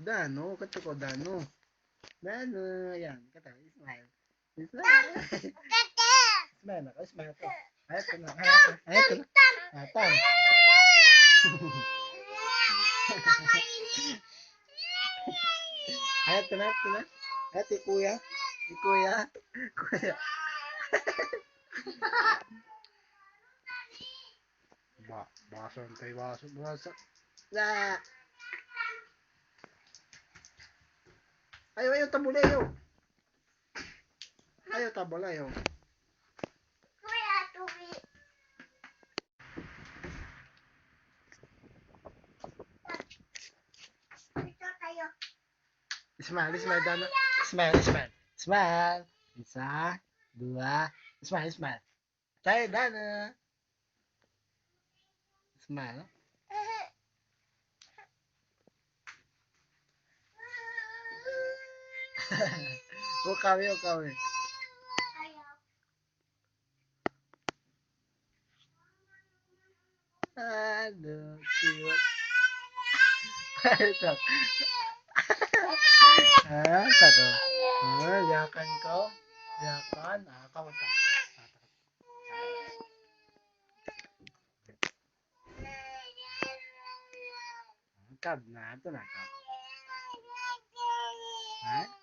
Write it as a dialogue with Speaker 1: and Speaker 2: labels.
Speaker 1: Dano, kata ko, Dano. Dano, yan. Kata, smile. Smile. Smile ako, smile ko. Ayat ko na, ayat ko. Ayat ko na. Atang. Ayat ko na, ayat ko na. Ayat, kuya. Kuya. Kuya. Baso tayo, baso, baso. La. Ayaw, ayaw, tabula, ayaw. Ayaw, tabula, ayaw.
Speaker 2: Kuya, tuwi. Ito tayo.
Speaker 1: Smile, smile, Dano. Smile, smile. Smile. Isa, dua. Smile, smile. Tayo, Dano. Smile. Ukawi, ukawi.
Speaker 2: Ayaw.
Speaker 1: Aduh, cute. Ito. Ah, tako. Ah, yakan ko. Yakan. Ah, kamusta? Kab na, ito na. Kab. Ha?